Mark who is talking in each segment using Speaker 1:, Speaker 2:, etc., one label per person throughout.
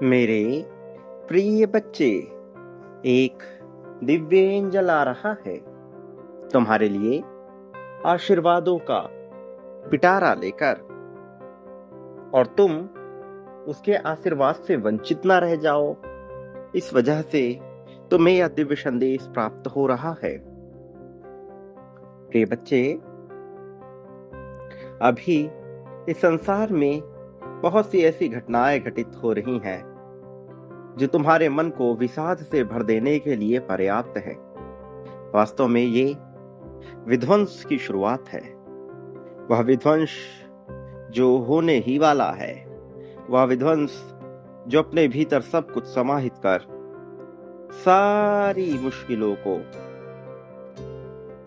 Speaker 1: मेरे प्रिय बच्चे, एक दिव्य एंजल आ रहा है तुम्हारे लिए आशीर्वादों का पिटारा लेकर, और तुम उसके आशीर्वाद से वंचित ना रह जाओ। इस वजह से तुम्हें यह दिव्य संदेश प्राप्त हो रहा है। प्रिय बच्चे, अभी इस संसार में बहुत सी ऐसी घटनाएं घटित हो रही हैं जो तुम्हारे मन को विषाद से भर देने के लिए पर्याप्त है। वास्तव में ये विध्वंस की शुरुआत है। वह विध्वंस जो होने ही वाला है, वह विध्वंस जो अपने भीतर सब कुछ समाहित कर सारी मुश्किलों को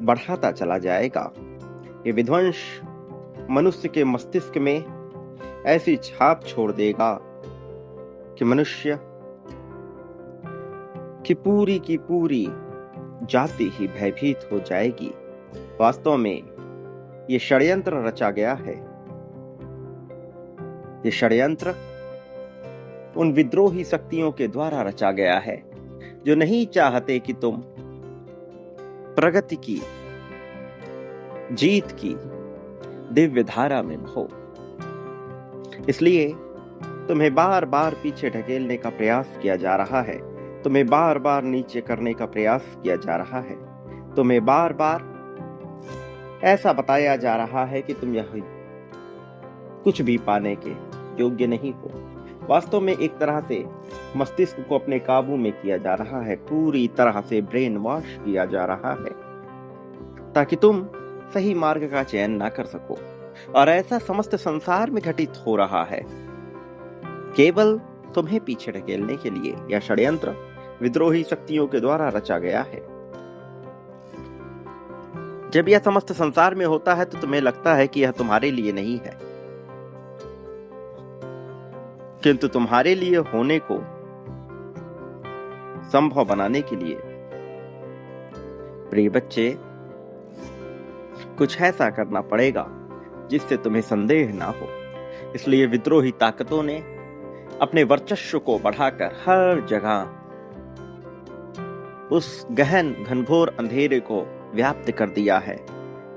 Speaker 1: बढ़ाता चला जाएगा। ये विध्वंस मनुष्य के मस्तिष्क में ऐसी छाप छोड़ देगा कि मनुष्य की पूरी जाति ही भयभीत हो जाएगी। वास्तव में ये षड्यंत्र रचा गया है। ये षड्यंत्र उन विद्रोही शक्तियों के द्वारा रचा गया है जो नहीं चाहते कि तुम प्रगति की, जीत की दिव्य धारा में बहो। इसलिए तुम्हें बार बार पीछे ढकेलने का प्रयास किया जा रहा है। तुम्हें बार बार नीचे करने का प्रयास किया जा रहा है। तुम्हें बार बार ऐसा बताया जा रहा है कि तुम यह कुछ भी पाने के योग्य नहीं हो। वास्तव में एक तरह से मस्तिष्क को अपने काबू में किया जा रहा है, पूरी तरह से ब्रेन वॉश किया जा रहा है ताकि तुम सही मार्ग का चयन ना कर सको। और ऐसा समस्त संसार में घटित हो रहा है केवल तुम्हें पीछे ढकेलने के लिए। यह षड्यंत्र विद्रोही शक्तियों के द्वारा रचा गया है। जब यह समस्त संसार में होता है तो तुम्हें लगता है कि यह तुम्हारे लिए नहीं है, किंतु तुम्हारे लिए होने को संभव बनाने के लिए प्रिय बच्चे कुछ ऐसा करना पड़ेगा जिससे तुम्हें संदेह ना हो। इसलिए विद्रोही ताकतों ने अपने वर्चस्व को बढ़ाकर हर जगह उस गहन घनघोर अंधेरे को व्याप्त कर दिया है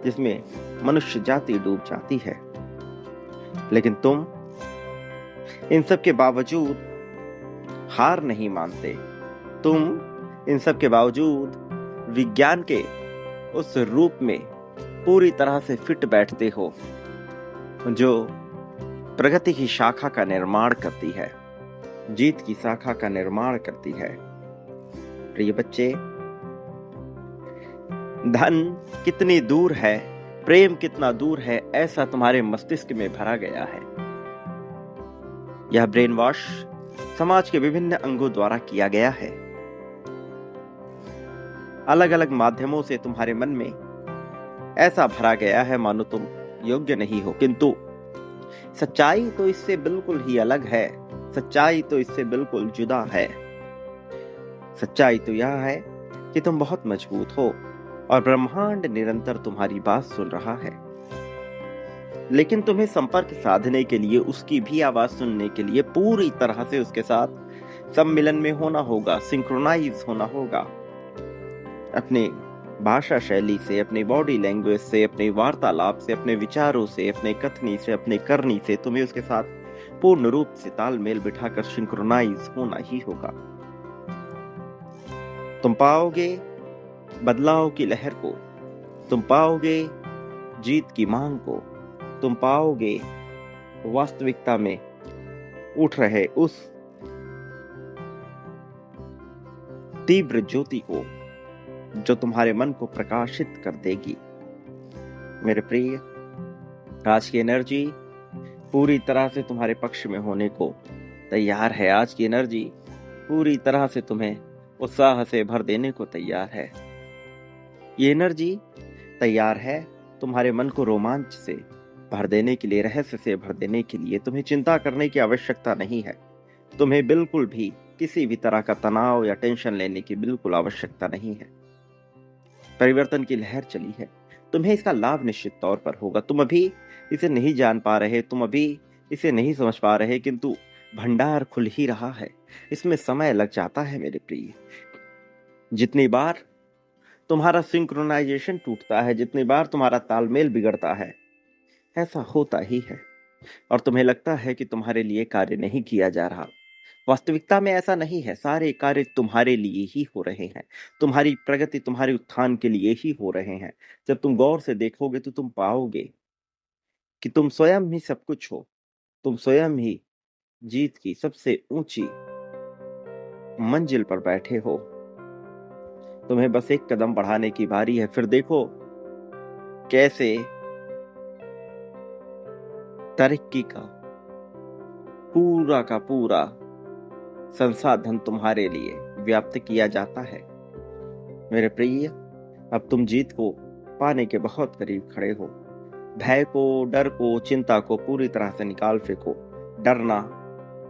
Speaker 1: जिसमें मनुष्य जाति डूब जाती है। लेकिन तुम इन सब के बावजूद हार नहीं मानते। तुम इन सब के बावजूद विज्ञान के उस रूप में पूरी तरह से फिट बैठते हो जो प्रगति की शाखा का निर्माण करती है, जीत की शाखा का निर्माण करती है। प्रिय बच्चे, धन कितनी दूर है, प्रेम कितना दूर है, ऐसा तुम्हारे मस्तिष्क में भरा गया है। यह ब्रेन वॉश समाज के विभिन्न अंगों द्वारा किया गया है। अलग अलग माध्यमों से तुम्हारे मन में ऐसा भरा गया है मानो तुम योग्य नहीं हो। किंतु सच्चाई तो इससे बिल्कुल ही अलग है। सच्चाई तो इससे बिल्कुल जुदा है। सच्चाई तो यह है कि तुम बहुत मजबूत हो और ब्रह्मांड निरंतर तुम्हारी बात सुन रहा है। लेकिन तुम्हें संपर्क साधने के लिए, उसकी भी आवाज सुनने के लिए पूरी तरह से उसके साथ सम्मिलन में होना होगा, सिंक्रोनाइज होना होगा। अपने भाषा शैली से, अपनी बॉडी लैंग्वेज से, अपने वार्तालाप से, अपने विचारों से, अपने कथनी से, अपने करनी से तुम्हें उसके साथ पूर्ण रूप से तालमेल बिठाकर सिंक्रोनाइज होना ही होगा। तुम पाओगे बदलाव की लहर को, तुम पाओगे जीत की मांग को, तुम पाओगे वास्तविकता में उठ रहे उस तीव्र ज्योति को जो तुम्हारे मन को प्रकाशित कर देगी। मेरे प्रिय, आज की एनर्जी पूरी तरह से तुम्हारे पक्ष में होने को तैयार है। आज की एनर्जी पूरी तरह से तुम्हें उत्साह से भर देने को तैयार है। ये एनर्जी तैयार है तुम्हारे मन को रोमांच से भर देने के लिए, रहस्य से भर देने के लिए। तुम्हें चिंता करने की आवश्यकता नहीं है। तुम्हें बिल्कुल भी किसी भी तरह का तनाव या टेंशन लेने की बिल्कुल आवश्यकता नहीं है। परिवर्तन की लहर चली है। तुम्हें इसका लाभ निश्चित तौर पर होगा। तुम अभी इसे नहीं जान पा रहे, तुम अभी इसे नहीं समझ पा रहे, किंतु भंडार खुल ही रहा है, इसमें समय लग जाता है मेरे प्रिय। जितनी बार तुम्हारा सिंक्रोनाइजेशन टूटता है, जितनी बार तुम्हारा तालमेल बिगड़ता है, ऐसा होता ही है और तुम्हें लगता है कि तुम्हारे लिए कार्य नहीं किया जा रहा। वास्तविकता में ऐसा नहीं है, सारे कार्य तुम्हारे लिए ही हो रहे हैं, तुम्हारी प्रगति, तुम्हारे उत्थान के लिए ही हो रहे हैं। जब तुम गौर से देखोगे तो तुम पाओगे कि तुम स्वयं ही सब कुछ हो, तुम स्वयं ही जीत की सबसे ऊंची मंजिल पर बैठे हो। तुम्हें बस एक कदम बढ़ाने की बारी है। फिर देखो कैसे तरक्की का पूरा संसाधन तुम्हारे लिए व्याप्त किया जाता है। मेरे प्रिय, अब तुम जीत को पाने के बहुत करीब खड़े हो। भय को, डर को, चिंता को पूरी तरह से निकाल फेंको। डरना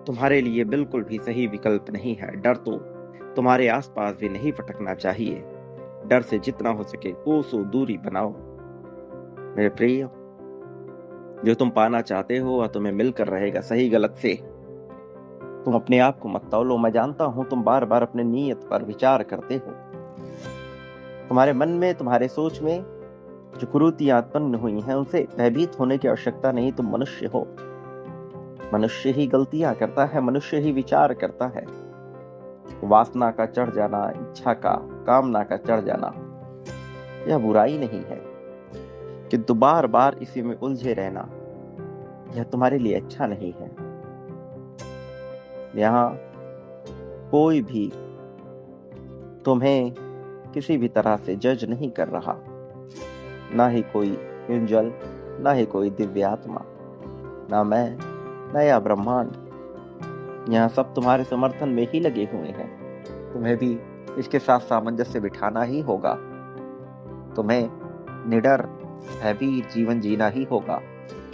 Speaker 1: तुम्हारे लिए बिल्कुल भी सही विकल्प नहीं है। डर तो तुम्हारे आसपास भी नहीं फटकना चाहिए। डर से जितना हो सके कोसों दूरी बनाओ। मेरे प्रिय, जो तुम पाना चाहते हो वह तुम्हें मिलकर रहेगा। सही गलत से तुम अपने आप को मत तौलो। मैं जानता हूं तुम बार बार अपने नीयत पर विचार करते हो। तुम्हारे मन में, तुम्हारे सोच में जो कुरीतियां उत्पन्न हुई हैं उनसे भयभीत होने की आवश्यकता नहीं। तुम मनुष्य हो, मनुष्य ही गलतियां करता है, मनुष्य ही विचार करता है। वासना का चढ़ जाना, इच्छा का, कामना का चढ़ जाना यह बुराई नहीं है, किंतु बार बार इसी में उलझे रहना यह तुम्हारे लिए अच्छा नहीं है। यहाँ कोई भी तुम्हें किसी भी तरह से जज नहीं कर रहा, ना ही कोई एंजल, ना ही कोई दिव्य आत्मा, ना मैं, ना यह ब्रह्मांड। यहाँ सब तुम्हारे समर्थन में ही लगे हुए हैं। तुम्हें भी इसके साथ सामंजस्य बिठाना ही होगा। तुम्हें निडर भयभीत जीवन जीना ही होगा।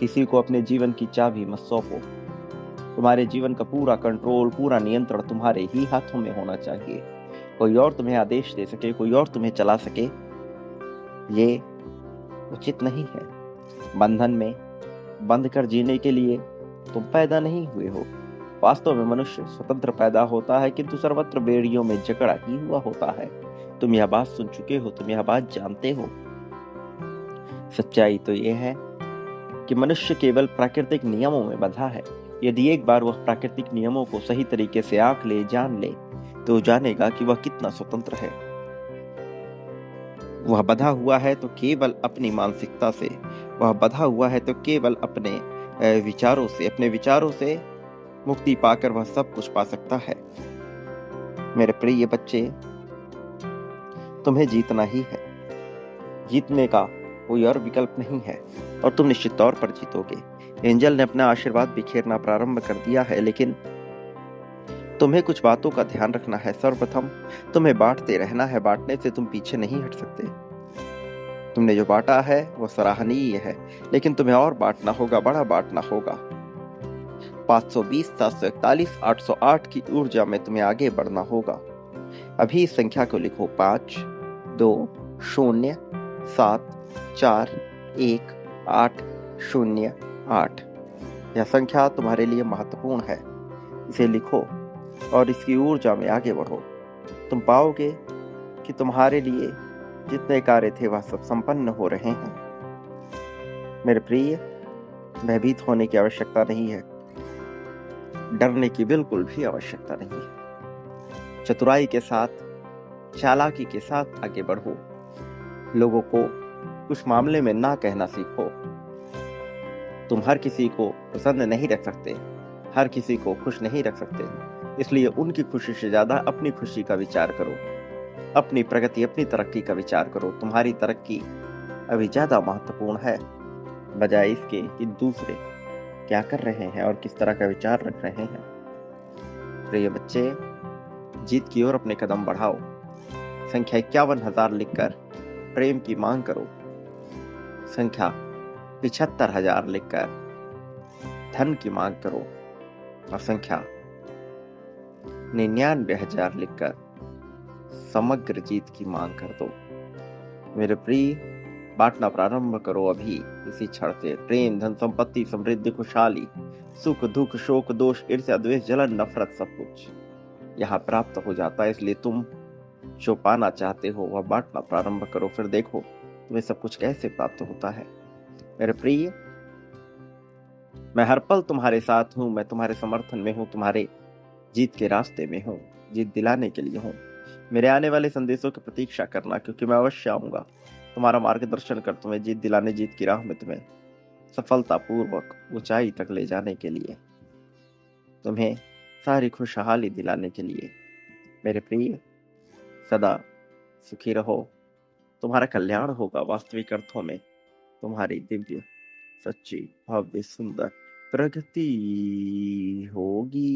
Speaker 1: किसी को अपने जीवन की चाबी मत सौंपो। तुम्हारे जीवन का पूरा कंट्रोल, पूरा नियंत्रण तुम्हारे ही हाथों में होना चाहिए। कोई और तुम्हें आदेश दे सके, कोई और तुम्हें चला सके, ये उचित नहीं है। बंधन में बंध कर जीने के लिए तुम पैदा नहीं हुए हो। वास्तव में मनुष्य स्वतंत्र पैदा होता है, किंतु सर्वत्र बेड़ियों में जकड़ा ही हुआ होता है। तुम यह बात सुन चुके हो, तुम यह बात जानते हो। सच्चाई तो यह है कि मनुष्य केवल प्राकृतिक नियमों में बंधा है। यदि एक बार वह प्राकृतिक नियमों को सही तरीके से आंक ले, जान ले, तो जानेगा कि वह कितना स्वतंत्र है। वह बंधा हुआ है तो केवल अपनी मानसिकता से, वह बंधा हुआ है तो केवल अपने विचारों से, अपने विचारों से मुक्ति पाकर वह सब कुछ पा सकता है। मेरे प्रिय बच्चे, तुम्हें जीतना ही है। जीतने का कोई और विकल्प नहीं है और तुम निश्चित तौर पर जीतोगे। एंजल ने अपना आशीर्वाद बिखेरना प्रारंभ कर दिया है, लेकिन तुम्हें कुछ बातों का ध्यान रखना है। सर्वप्रथम तुम्हें बांटते रहना है। बांटने से तुम पीछे नहीं हट सकते। तुमने जो बांटा है वह सराहनीय है, लेकिन तुम्हें और बांटना होगा, बड़ा बांटना होगा। 520, 741, 808 की ऊर्जा में तुम्हें आगे बढ़ना होगा। अभी इस संख्या को लिखो, 5 2 0 7 4 1 8 0 8। यह संख्या तुम्हारे लिए महत्वपूर्ण है। इसे लिखो और इसकी ऊर्जा में आगे बढ़ो। तुम पाओगे कि तुम्हारे लिए जितने कार्य थे वह सब संपन्न हो रहे हैं। मेरे प्रिय, भयभीत होने की आवश्यकता नहीं है, डरने की बिल्कुल भी आवश्यकता नहीं है। चतुराई के साथ, चालाकी के साथ आगे बढ़ो। लोगों को कुछ मामले में ना कहना सीखो। तुम हर किसी को पसंद नहीं रख सकते, हर किसी को खुश नहीं रख सकते। इसलिए उनकी खुशी से ज्यादा अपनी खुशी का विचार करो, अपनी प्रगति, अपनी तरक्की का विचार करो। तुम्हारी तरक्की अभी ज्यादा महत्वपूर्ण है, बजाय इसके कि दूसरे क्या कर रहे हैं और किस तरह का विचार रख रहे हैं। प्रिय बच्चे, जीत की ओर अपने कदम बढ़ाओ। संख्या 51,000 लिखकर प्रेम की मांग करो। संख्या 75,000 लिखकर धन की मांग करो और संख्या 99,000 लिखकर समग्र जीत की मांग कर दो। मेरे प्रिय, बांटना प्रारंभ करो अभी, इसी क्षण से। प्रेम, धन, संपत्ति, समृद्धि, खुशहाली सुख दुख शोक दोष ईर्ष्या द्वेष जलन नफरत सब कुछ यहाँ प्राप्त हो जाता है। इसलिए तुम जो पाना चाहते हो वह बांटना प्रारंभ करो, फिर देखो तुम्हें सब कुछ कैसे प्राप्त होता है। मेरे प्रिय, मैं हर पल तुम्हारे साथ हूं, मैं तुम्हारे समर्थन में हूं, तुम्हारे जीत के रास्ते में हूं, जीत दिलाने के लिए हूं। मेरे आने वाले संदेशों की प्रतीक्षा करना, क्योंकि मैं अवश्य आऊंगा तुम्हारा मार्गदर्शन कर तुम्हें जीत दिलाने, जीत की राह में तुम्हें सफलतापूर्वक ऊंचाई तक ले जाने के लिए, तुम्हें सारी खुशहाली दिलाने के लिए। मेरे प्रिय, सदा सुखी रहो, तुम्हारा कल्याण होगा। वास्तविक अर्थों में तुम्हारी दिव्य सच्ची भव्य सुंदर प्रगति होगी।